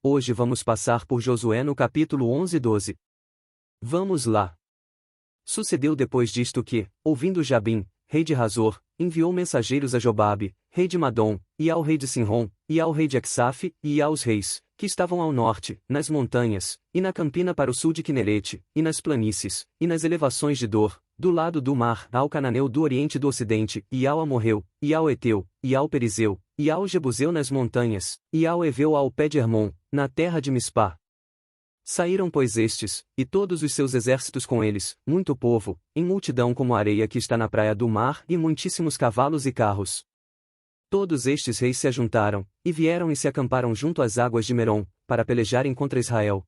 Hoje vamos passar por Josué no capítulo 11 e 12. Vamos lá. Sucedeu depois disto que, ouvindo Jabim, rei de Hazor, enviou mensageiros a Jobabe, rei de Madom, e ao rei de Sinrom, e ao rei de Axaf, e aos reis, que estavam ao norte, nas montanhas, e na campina para o sul de Quinerete, e nas planícies, e nas elevações de Dor, do lado do mar, ao cananeu do oriente e do ocidente, e ao amorreu, e ao eteu, e ao perizeu, e ao jebuseu nas montanhas, e ao eveu ao pé de Hermon, na terra de Mispá. Saíram pois estes, e todos os seus exércitos com eles, muito povo, em multidão como a areia que está na praia do mar, e muitíssimos cavalos e carros. Todos estes reis se ajuntaram, e vieram e se acamparam junto às águas de Merom, para pelejarem contra Israel.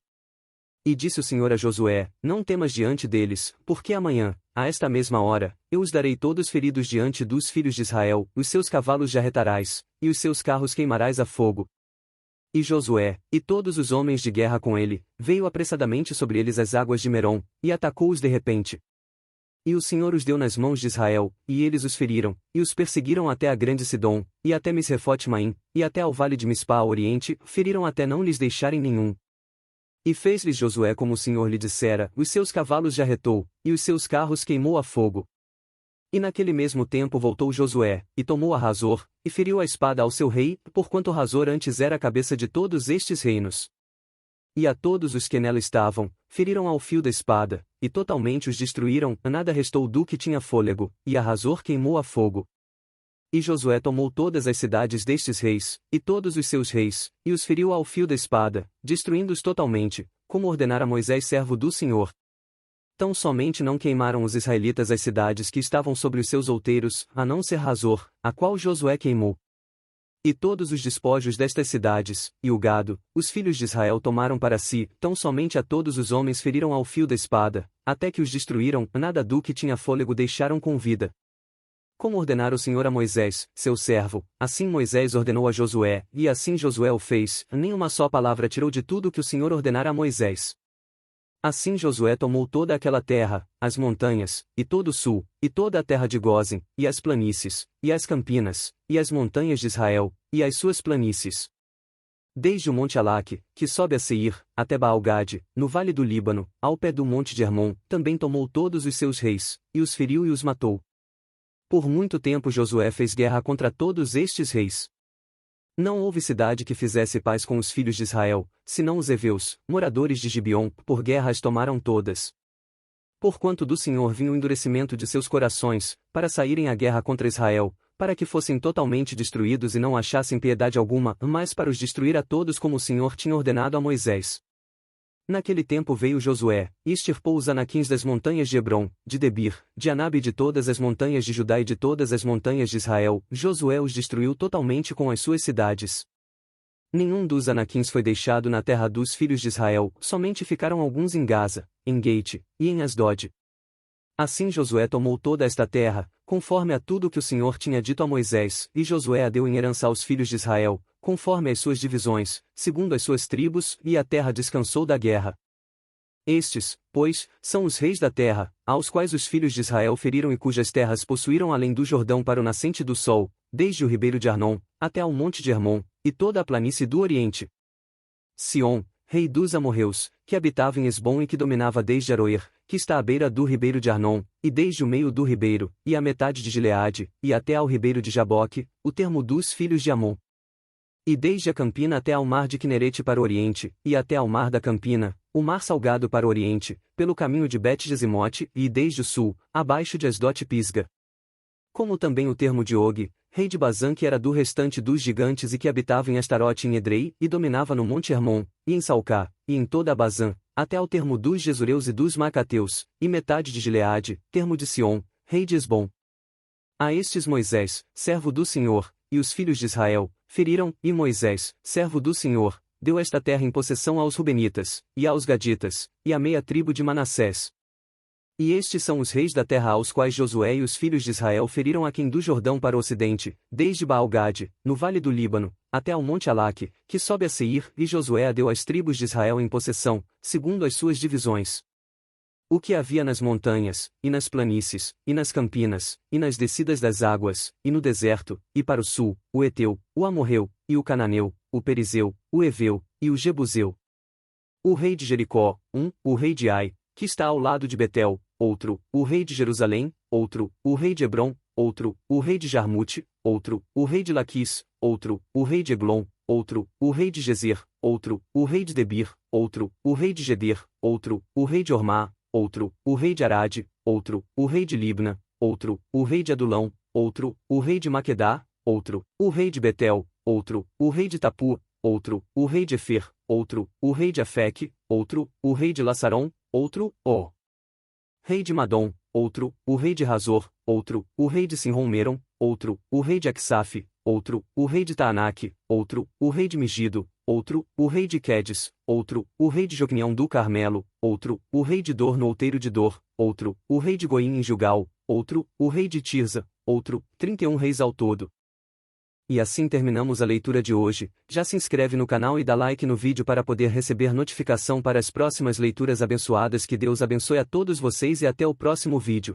E disse o Senhor a Josué: Não temas diante deles, porque amanhã, a esta mesma hora, eu os darei todos feridos diante dos filhos de Israel, os seus cavalos jarretarás, e os seus carros queimarás a fogo. E Josué, e todos os homens de guerra com ele, veio apressadamente sobre eles as águas de Merom, e atacou-os de repente. E o Senhor os deu nas mãos de Israel, e eles os feriram, e os perseguiram até a grande Sidom, e até Misrefote-Maim, e até ao vale de Mispá ao oriente, feriram até não lhes deixarem nenhum. E fez-lhes Josué como o Senhor lhe dissera, os seus cavalos jarretou, e os seus carros queimou a fogo. E naquele mesmo tempo voltou Josué, e tomou a Hazor, e feriu a espada ao seu rei, porquanto Hazor antes era a cabeça de todos estes reinos. E a todos os que nela estavam, feriram ao fio da espada, e totalmente os destruíram, nada restou do que tinha fôlego, e a Hazor queimou a fogo. E Josué tomou todas as cidades destes reis, e todos os seus reis, e os feriu ao fio da espada, destruindo-os totalmente, como ordenara Moisés servo do Senhor. Tão somente não queimaram os israelitas as cidades que estavam sobre os seus outeiros, a não ser Hazor, a qual Josué queimou. E todos os despojos destas cidades, e o gado, os filhos de Israel tomaram para si, tão somente a todos os homens feriram ao fio da espada, até que os destruíram, nada do que tinha fôlego deixaram com vida. Como ordenara o Senhor a Moisés, seu servo, assim Moisés ordenou a Josué, e assim Josué o fez, nem uma só palavra tirou de tudo que o Senhor ordenara a Moisés. Assim Josué tomou toda aquela terra, as montanhas, e todo o sul, e toda a terra de Gósen, e as planícies, e as campinas, e as montanhas de Israel, e as suas planícies. Desde o monte Alaque, que sobe a Seir, até Baal-Gade, no vale do Líbano, ao pé do monte de Hermon, também tomou todos os seus reis, e os feriu e os matou. Por muito tempo Josué fez guerra contra todos estes reis. Não houve cidade que fizesse paz com os filhos de Israel, senão os heveus, moradores de Gibeon, por guerra as tomaram todas. Porquanto do Senhor vinha o endurecimento de seus corações, para saírem à guerra contra Israel, para que fossem totalmente destruídos e não achassem piedade alguma, mas para os destruir a todos como o Senhor tinha ordenado a Moisés. Naquele tempo veio Josué, e extirpou os anaquins das montanhas de Hebrom, de Debir, de Anabe e de todas as montanhas de Judá e de todas as montanhas de Israel. Josué os destruiu totalmente com as suas cidades. Nenhum dos anaquins foi deixado na terra dos filhos de Israel, somente ficaram alguns em Gaza, em Gate, e em Asdod. Assim Josué tomou toda esta terra, conforme a tudo que o Senhor tinha dito a Moisés, e Josué a deu em herança aos filhos de Israel, conforme as suas divisões, segundo as suas tribos, e a terra descansou da guerra. Estes, pois, são os reis da terra, aos quais os filhos de Israel feriram e cujas terras possuíram além do Jordão para o nascente do sol, desde o ribeiro de Arnon, até ao monte de Hermon, e toda a planície do oriente. Sion, rei dos amorreus, que habitava em Esbom e que dominava desde Aroer, que está à beira do ribeiro de Arnon, e desde o meio do ribeiro, e a metade de Gileade, e até ao ribeiro de Jaboque, o termo dos filhos de Amon. E desde a campina até ao mar de Quinerete para o oriente, e até ao mar da campina, o mar salgado para o oriente, pelo caminho de Bet-Jesimote, e desde o sul, abaixo de Asdote e Pisga. Como também o termo de Og, rei de Bazã que era do restante dos gigantes e que habitava em Astarote e em Edrei, e dominava no monte Hermon, e em Salcá, e em toda a Bazã, até ao termo dos Gesureus e dos Macateus, e metade de Gileade, termo de Sion, rei de Esbom. A estes Moisés, servo do Senhor, e os filhos de Israel, feriram, e Moisés, servo do Senhor, deu esta terra em possessão aos Rubenitas, e aos Gaditas, e à meia tribo de Manassés. E estes são os reis da terra aos quais Josué e os filhos de Israel feriram aquém do Jordão para o ocidente, desde Baal-Gade, no vale do Líbano, até ao monte Alaque, que sobe a Seir, e Josué a deu às tribos de Israel em possessão, segundo as suas divisões. O que havia nas montanhas, e nas planícies, e nas campinas, e nas descidas das águas, e no deserto, e para o sul, o Eteu, o Amorreu, e o Cananeu, o Perizeu, o Eveu, e o Jebuseu. O rei de Jericó, o rei de Ai, que está ao lado de Betel, outro, o rei de Jerusalém, outro, o rei de Hebrom, outro, o rei de Jarmute, outro, o rei de Laquis, outro, o rei de Eglon, outro, o rei de Gezer, outro, o rei de Debir, outro, o rei de Geder, outro, o rei de Ormá, outro, o rei de Arade, outro, o rei de Libna, outro, o rei de Adulão, outro, o rei de Maquedá, outro, o rei de Betel, outro, o rei de Tapu, outro, o rei de Efer, outro, o rei de Afeque, outro, o rei de Laçarom, outro, o rei de Madom, outro, o rei de Razor, outro, o rei de Sinrom-Meron, outro, o rei de Aksaf, outro, o rei de Taanaque, outro, o rei de Megido, outro, o rei de Quedes, outro, o rei de Jocneão do Carmelo, outro, o rei de Dor no outeiro de Dor, outro, o rei de Goim em Gilgal, outro, o rei de Tirza, outro, 31 reis ao todo. E assim terminamos a leitura de hoje. Já se inscreve no canal e dá like no vídeo para poder receber notificação para as próximas leituras abençoadas. Que Deus abençoe a todos vocês e até o próximo vídeo.